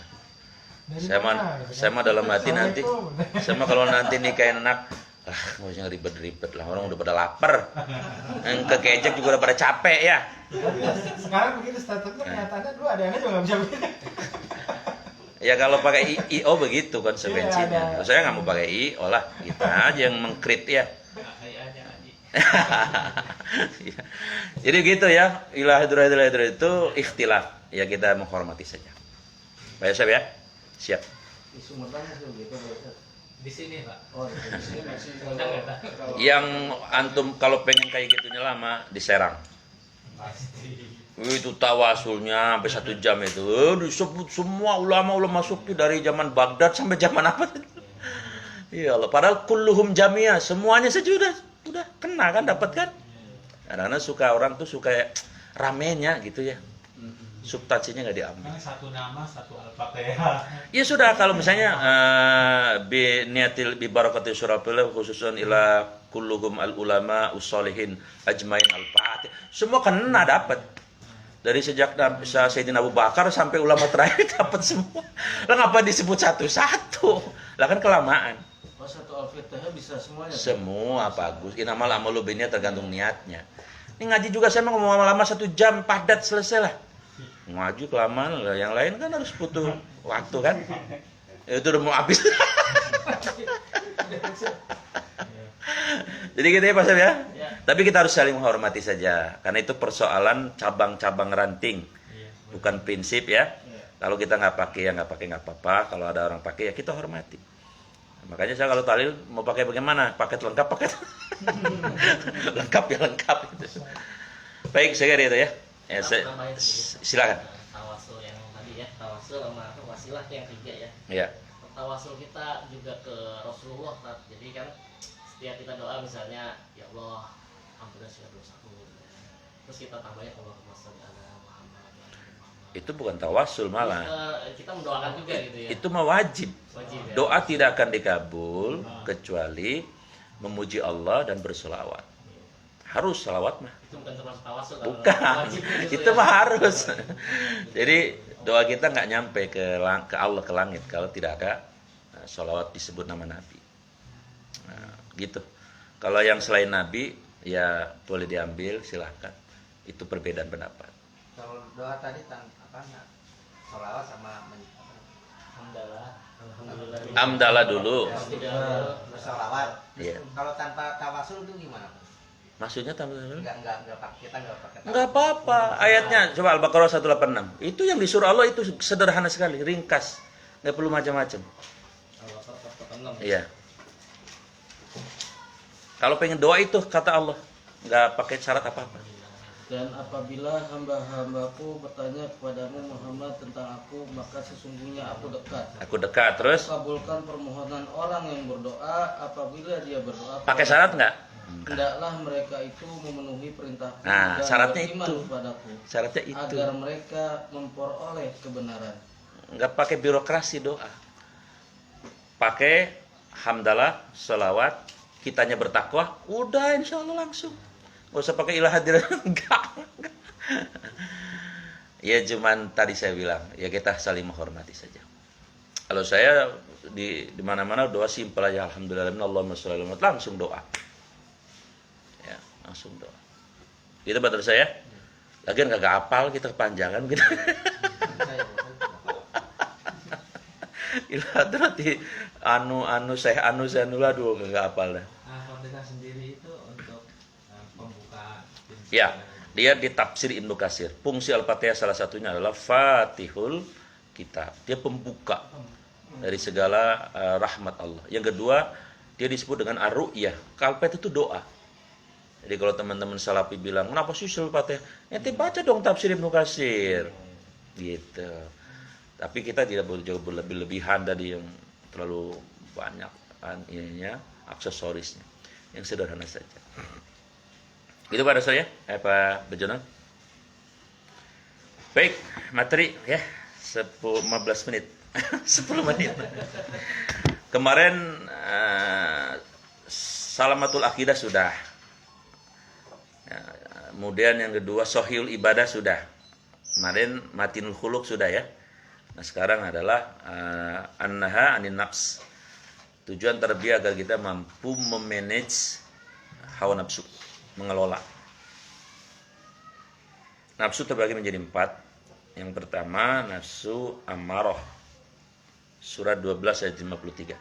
Saya mah dalam hati nanti, saya mah kalau nanti nikahin anak, nggak usah ribet-ribet lah, orang udah pada lapar, yang kekejek juga udah pada capek ya. Sekarang begitu statusnya kenyataannya dulu ada juga nggak bisa begitu. Ya kalau pakai IO begitu konsekuensinya. Kalau saya nggak mau pakai IO lah, kita aja yang mengkrit ya. Jadi gitu ya, ilah itu ikhtilaf. Ya kita menghormati saja. Baik Syab ya? Siap. Di Sumedang masih begitu, Ustaz. Di sini Pak. Oh, di sini masih Yang antum kalau pengen kayak gitunya lama di Serang. Itu tawasulnya sampai 1 jam itu. Disebut semua ulama-ulama sufi dari zaman Baghdad sampai zaman apa? Ya Allah, padahal kulluhum jamiah, semuanya saja udah kena kan, dapat kan? Karena orang tuh suka ramenya gitu ya. Substansinya nggak diambil. Kan satu nama, satu al-fatihah. Ya sudah, kalau misalnya bi niatil bi barakatil surafillah khususan ila kulluhum al ulama ussolihin ajmain al-fatih. Semua kena dapat. Dari sejak Sayyidina Abu Bakar sampai ulama terakhir dapat semua. Lah ngapa disebut satu-satu? Lah kan kelamaan. Oh, satu al-fatihah bisa semuanya. Semua bagus. Inamal amalu binniat, tergantung niatnya. Ini ngaji juga saya mau ngomong lama 1 jam padat selesai lah. Ngaji kelamaan lah, yang lain kan harus butuh waktu kan. Itu udah mau habis. Jadi gitu ya Pak Syaf ya. Ya. Tapi kita harus saling menghormati saja, karena itu persoalan cabang-cabang ranting, bukan prinsip ya. Kalau kita nggak pakai ya nggak pakai nggak apa-apa. Kalau ada orang pakai ya kita hormati. Makanya saya kalau tahlil mau pakai bagaimana? Paket lengkap, paket lengkap ya lengkap. Gitu. Baik, saya kira itu ya. Ya, Tambahin sedikit. silakan. Tawasul yang tadi ya, tawasul sama wasilah yang tiga ya. Ya. Tawasul kita juga ke Rasulullah, Tat. Jadi kan setiap kita doa misalnya ya Allah ampuni segala dosaku, terus kita tambahnya Allahumma sholli ala Muhammad wa ala Muhammad. Itu bukan tawasul malah. Kita mendoakan juga gitu ya. Itu mah wajib. Wajib ya. Doa tidak akan dikabul kecuali memuji Allah dan berselawat. Harus selawat mah. Itu bukan termasuk tawasul. Bukan. Wajib gitu Itu ya. mah harus. Jadi doa kita nggak nyampe ke Allah, ke langit kalau tidak ada sholawat disebut nama Nabi. Nah, gitu. Kalau yang selain Nabi ya boleh diambil, silahkan. Itu perbedaan pendapat. Kalau doa tadi sholawat sama Alhamdulillah. Alhamdulillah. Amdalah dulu. bersolawat. Iya. Kalau tanpa tawasul itu gimana? Maksudnya tambah dulu? Kita nggak pakai. Enggak apa-apa. Ayatnya coba Al-Baqarah 186. Itu yang disuruh Allah itu sederhana sekali, ringkas. Enggak perlu macam-macam. Iya. Kalau pengen doa itu kata Allah, enggak pakai syarat apa-apa. Dan apabila hamba-hambaku bertanya kepadamu Muhammad tentang aku, maka sesungguhnya aku dekat. Aku dekat terus Kabulkan permohonan orang yang berdoa apabila dia berdoa. pakai syarat enggak? Hendaklah mereka itu memenuhi perintahku Nah, dan syaratnya beriman itu. kepadaku, Syaratnya itu. agar mereka memperoleh kebenaran. Enggak pakai birokrasi doa. Pakai hamdalah, selawat, kitanya bertakwa, udah insya Allah langsung. Nggak usah pakai ilah hadir. Enggak. Ya cuman tadi saya bilang, ya kita saling menghormati saja. Kalau saya di mana-mana doa simpel aja, alhamdulillah, Allahumma sholli ala Muhammad, langsung doa. Ya, langsung doa. Gitu betul saya. Lagian kagak hafal, kita kepanjangan gitu. Ilah berarti saya lah dulu kagak hafal dah. Fatihah sendiri itu untuk pembuka. Ya, dia ditafsir Ibnu Katsir. Fungsi Al-Fatihah salah satunya adalah Fatihul Kitab. Dia pembuka dari segala rahmat Allah. Yang kedua, dia disebut dengan ar-ru'yah. Al-Fatihah itu doa. Jadi kalau teman-teman salafi bilang, kenapa sih Al-Fatihah? Ente baca dong tafsir Ibnu Katsir. Gitu. Tapi kita tidak boleh jauh berlebih-lebihan tadi yang terlalu banyak ininya, aksesorisnya. Yang sederhana saja. Itu pada saya, Pak Bejono. Baik, materi ya 15 menit. 10 menit. Kemarin Salamatul Aqidah sudah. Kemudian yang kedua Sohihul Ibadah sudah. Kemarin Matinul Khuluq sudah ya. Nah, sekarang adalah An-Naha Anin Nafs. Tujuan terbiar agar kita mampu memanage hawa nafsu, mengelola. Nafsu terbagi menjadi 4. Yang pertama nafsu amarah. Surat 12 ayat 53.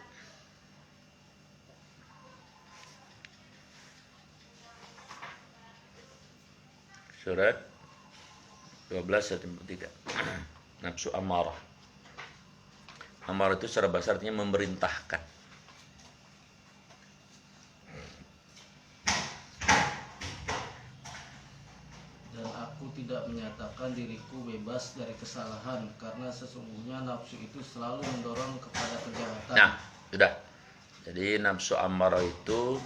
Surat 12 ayat 53. Nafsu amarah. Amarah itu secara bahasa artinya memerintahkan. Dan aku tidak menyatakan diriku bebas dari kesalahan, karena sesungguhnya nafsu itu selalu mendorong kepada kejahatan. Nah, sudah. Jadi nafsu amarah itu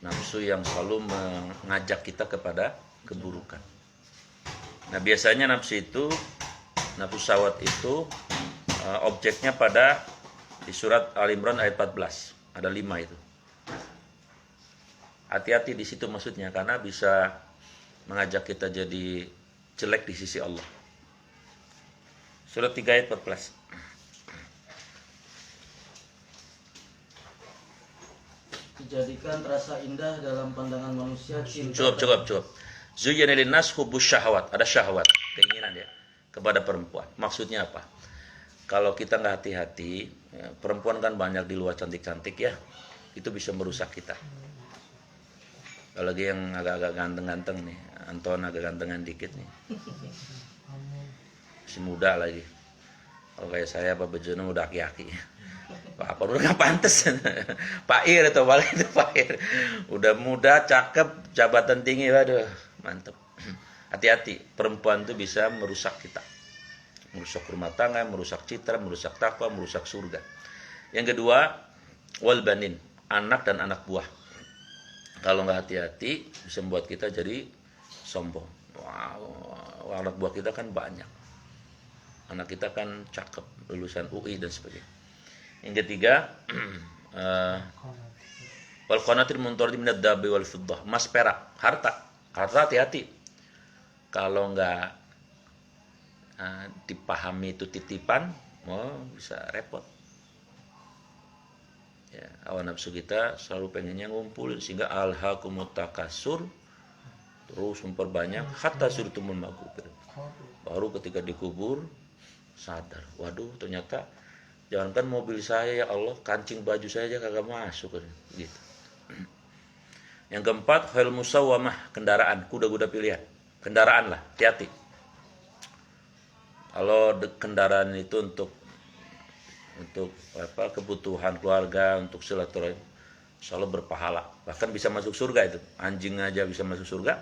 nafsu yang selalu mengajak kita kepada keburukan. Nah, biasanya nafsu itu, nafsu syahwat itu objeknya pada di surat Al-Imran ayat 14. Ada 5 itu. Hati-hati di situ maksudnya, karena bisa mengajak kita jadi jelek di sisi Allah. Surat 3 ayat 14. Dijadikan terasa indah dalam pandangan manusia cinta. Cukup. Zuyyina linnas hubbus syahwat. Ada syahwat, keinginan ya, kepada perempuan. Maksudnya apa? Kalau kita nggak hati-hati, ya, perempuan kan banyak di luar cantik-cantik ya, itu bisa merusak kita. Apalagi yang agak-agak ganteng-ganteng nih, Anton agak gantengan dikit nih, masih muda lagi. Kalau kayak saya Pak Bejono udah aki-aki. Pak Apor udah gak pantes. Pak Ir atau paling itu Pak Ir. Udah muda, cakep, jabatan tinggi, waduh, mantep. Hati-hati, perempuan itu bisa merusak kita. Merusak rumah tangga, merusak citra, merusak takwa, merusak surga. Yang kedua, wal banin, anak dan anak buah. Kalau nggak hati-hati bisa membuat kita jadi sombong. Wow, anak buah kita kan banyak. Anak kita kan cakep, lulusan UI dan sebagainya. Yang ketiga, wal qanatir muntardi minad dabi wal fiddah, emas perak, harta. Harta hati-hati. Kalau nggak dipahami itu titipan, bisa repot. Ya, hawa nafsu kita selalu pengennya ngumpulin sehingga alhaqumut takasur, terus memperbanyak hatta surtumul maqbur. Baru ketika dikubur sadar, waduh ternyata jangankan mobil saya ya Allah, kancing baju saya aja kagak masuk gitu. Yang keempat, khayl musawwamah, kendaraan, kuda-kuda pilihan. Kendaraan lah, hati-hati. Kalau kendaraan itu untuk kebutuhan keluarga, untuk silaturahim, selalu berpahala, bahkan bisa masuk surga itu. Anjing aja bisa masuk surga.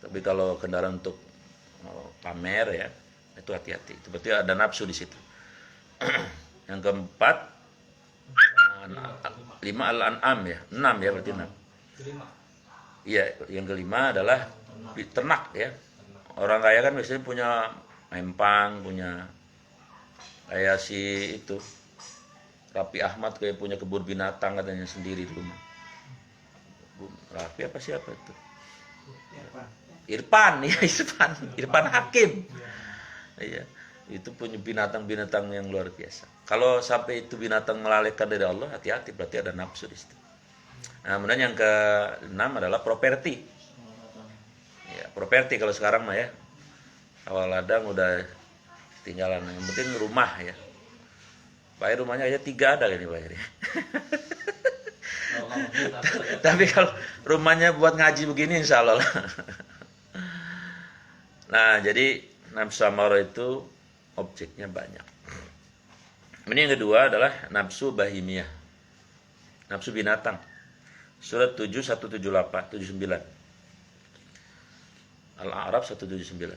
Tapi kalau kendaraan untuk pamer ya, itu hati-hati. Itu berarti ada nafsu di situ. Yang keempat, 5 al-an'am ya, 6 ya berarti 6. Iya, yang kelima adalah ternak ya. Orang kaya kan biasanya punya empang, punya kayak si itu Raffi Ahmad kayak punya kebun binatang katanya sendiri di rumah. Raffi apa siapa itu? Irfan ya, Irfan Hakim. Iya, itu punya binatang-binatang yang luar biasa. Kalau sampai itu binatang melalaikan dari Allah, hati-hati, berarti ada nafsu di situ. Nah, kemudian yang ke-6 adalah properti. Ya, properti kalau sekarang mah ya. Awal ladang udah tinggalan, yang penting rumah ya. Pak Ir rumahnya aja 3 ada ini Pak Ir. Tapi kalau rumahnya buat ngaji begini insya Allah. Nah, jadi nafsu amarah itu objeknya banyak. Ini yang kedua adalah nafsu bahimiyah, nafsu binatang. Surat 7 178 79. Al-A'raf 179.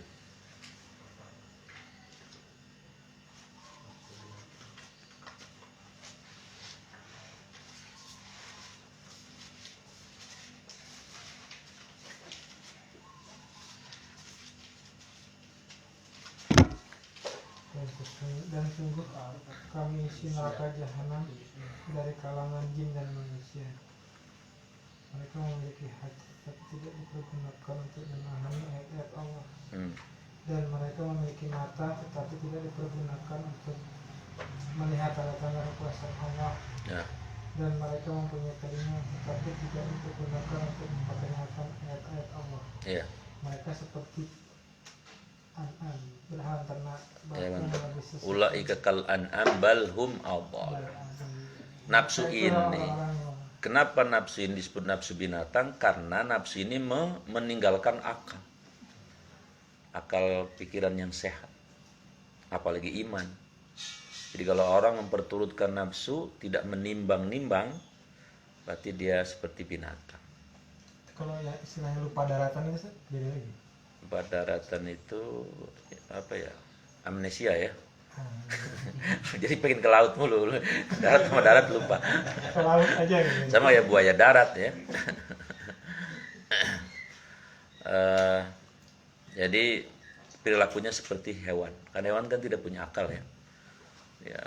Dan sungguh kami isi neraka jahanam dari kalangan jin dan manusia. Mereka memiliki hati tapi tidak dipergunakan untuk memahami ayat-ayat Allah. Dan mereka memiliki mata tetapi tidak dipergunakan untuk melihat tanda-tanda kekuasaan Allah. Dan mereka mempunyai telinga tetapi tidak dipergunakan untuk memperdengarkan ayat-ayat Allah. Mereka seperti an'am, berhala ternak, bahkan lebih sesat. Ulaika kal an'am bal hum adall. Nafsu ini, kenapa nafsu ini disebut nafsu binatang? Karena nafsu ini meninggalkan akal pikiran yang sehat, apalagi iman. Jadi kalau orang memperturutkan nafsu, tidak menimbang-nimbang, berarti dia seperti binatang. Kalau ya istilahnya lupa daratan itu beda lagi. Lupa daratan itu apa ya? Amnesia ya. Jadi pengen ke laut mulu, darat sama darat lupa. Ke laut aja gitu. Sama ya buaya darat ya. Jadi perilakunya seperti hewan. Karena hewan kan tidak punya akal ya. Ya,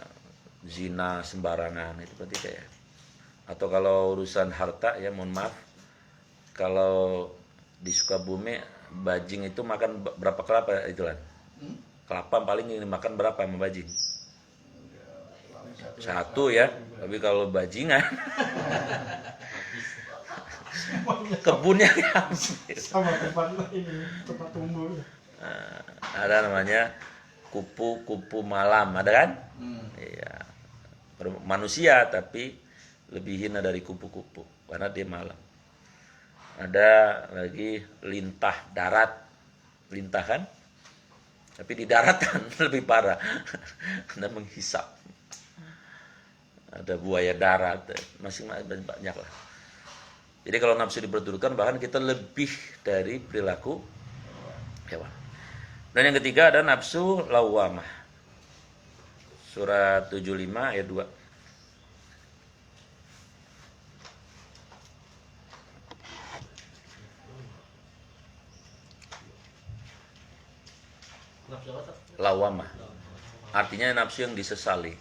zina sembarangan itu berarti kayak. Atau kalau urusan harta ya mohon maaf, kalau di Sukabumi bajing itu makan berapa kelapa itu kan? Kelapa paling ini makan berapa sama bajing? 1 ya. Tapi kalau bajingan kebunnya sama tempat ini, tempat tumbuh. Ada namanya kupu-kupu malam, ada kan? Iya. Manusia tapi lebih hina dari kupu-kupu karena dia malam. Ada lagi lintah darat. Lintah kan? Tapi di daratan lebih parah. Anda menghisap. Ada buaya darat, masing-masing banyak lah. Jadi kalau nafsu diperturutkan, bahkan kita lebih dari perilaku hewan. Dan yang ketiga ada nafsu lawamah. Surat 75 ayat 2. Nafsu apa, Tat? Lawamah. Artinya nafsu yang disesali.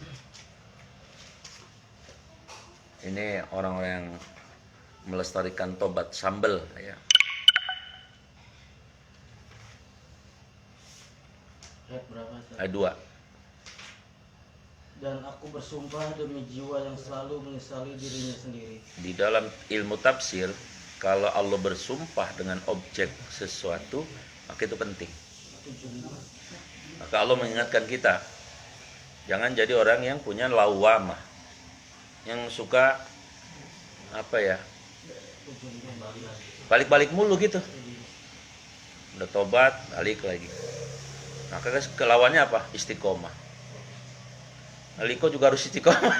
Ini orang-orang yang melestarikan tobat sambel ya. Ayat berapa? Ustaz? Ayat 2. Dan aku bersumpah demi jiwa yang selalu menyesali dirinya sendiri. Di dalam ilmu tafsir, kalau Allah bersumpah dengan objek sesuatu, maka itu penting. 75. Maka Allah mengingatkan kita, jangan jadi orang yang punya lawamah, yang suka apa ya, balik-balik mulu gitu. Udah tobat, balik lagi. Maka kelawannya apa? Istiqomah. Aliko juga harus istiqomah.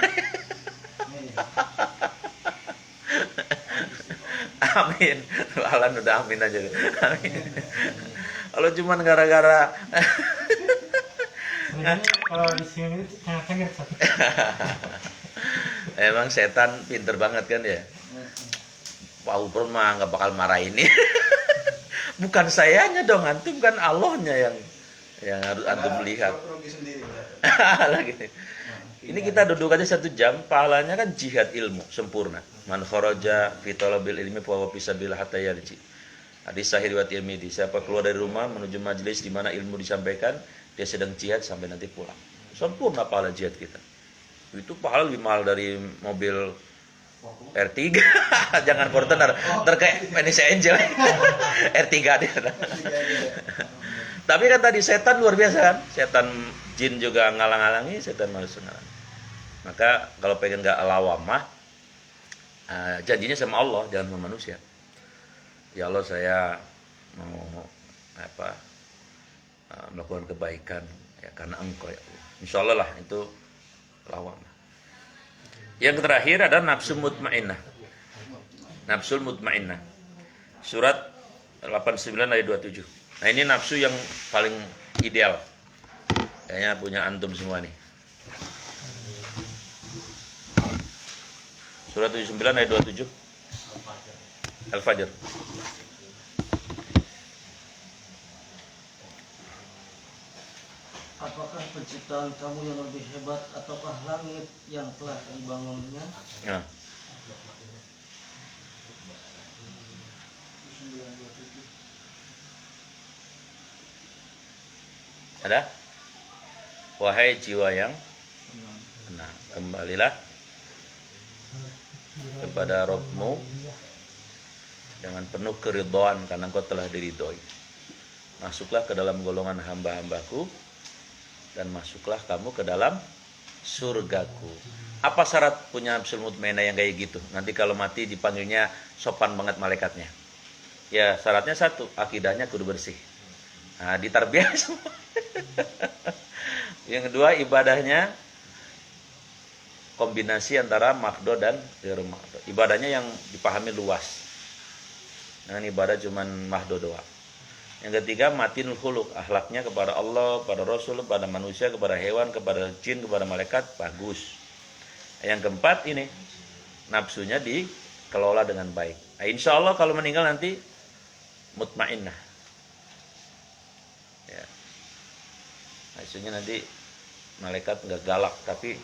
Amin. Alan udah amin aja. Amin. Kalau cuman gara-gara Sebenarnya kalau di sini itu sangat satu. emang setan pinter banget kan ya. Pak Upron mah nggak bakal marah ini. Bukan sayanya dong, antum kan Allahnya yang harus antum lihat. Lagi. Ini kita duduk aja 1 jam, pahalanya kan jihad ilmu sempurna. Man kharaja fi talabil ilmi fa huwa fi sabilillah hatta yarji. Hadis sahih riwayat Tirmidzi, siapa keluar dari rumah menuju majelis di mana ilmu disampaikan, dia sedang jihad sampai nanti pulang. Sempurna pahala jihad kita. Itu pahala lebih mahal dari mobil R3. Jangan Fortuner, terkayak Vanessa Angel. R3 dia. Tapi kan tadi setan luar biasa kan? Setan jin juga ngalang-alangi, setan manusia ngalang. Maka kalau pengen gak lawamah, janjinya sama Allah, jangan sama manusia. Ya Allah, saya mau melakukan kebaikan ya karena Engkau ya Allah. Insya Allah lah itu lawamah. Yang terakhir ada nafsu mutmainnah. Nafsul mutmainnah. Surat 89 ayat 27. Nah, ini nafsu yang paling ideal. Kayaknya punya antum semua nih. Surat 79 ayat 27. Al-Fajr. Apakah penciptaan kamu yang lebih hebat ataukah langit yang telah dibangunnya? Nah. Ada? Wahai jiwa yang tenang, kembalilah kepada Rabbmu dengan penuh keridhaan karena Engkau telah diridhoi. Masuklah ke dalam golongan hamba-hambaku dan masuklah kamu ke dalam surgaku. Apa syarat punya nafsul mutmainnah yang kayak gitu? Nanti kalau mati dipanggilnya sopan banget malaikatnya. Ya syaratnya 1, akidahnya kudu bersih. Nah, ditarbiyah semua. Yang kedua, ibadahnya kombinasi antara makdo dan ghairu makdo. Ibadahnya yang dipahami luas. Dengan ibadah cuman mahdo doang. Yang ketiga, matinul khuluq, akhlaknya kepada Allah, kepada Rasul, kepada manusia, kepada hewan, kepada jin, kepada malaikat bagus. Yang keempat ini nafsunya dikelola dengan baik. Nah, insya Allah kalau meninggal nanti mutmainnah. Ya. Maksudnya nanti malaikat nggak galak tapi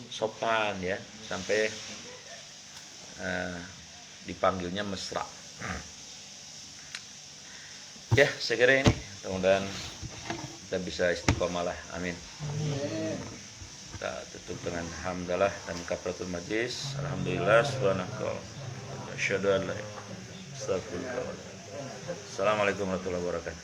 sopan ya, sampai dipanggilnya mesra. Ya, saya kira ini mudah-mudahan kita bisa istiqomah lah. Amin. Kita tutup dengan hamdalah dan kafaratul majlis. Alhamdulillah subhanaka asyhadu an la ilaha illa anta astaghfiruka wa atubu ilaik. Assalamualaikum warahmatullahi wabarakatuh.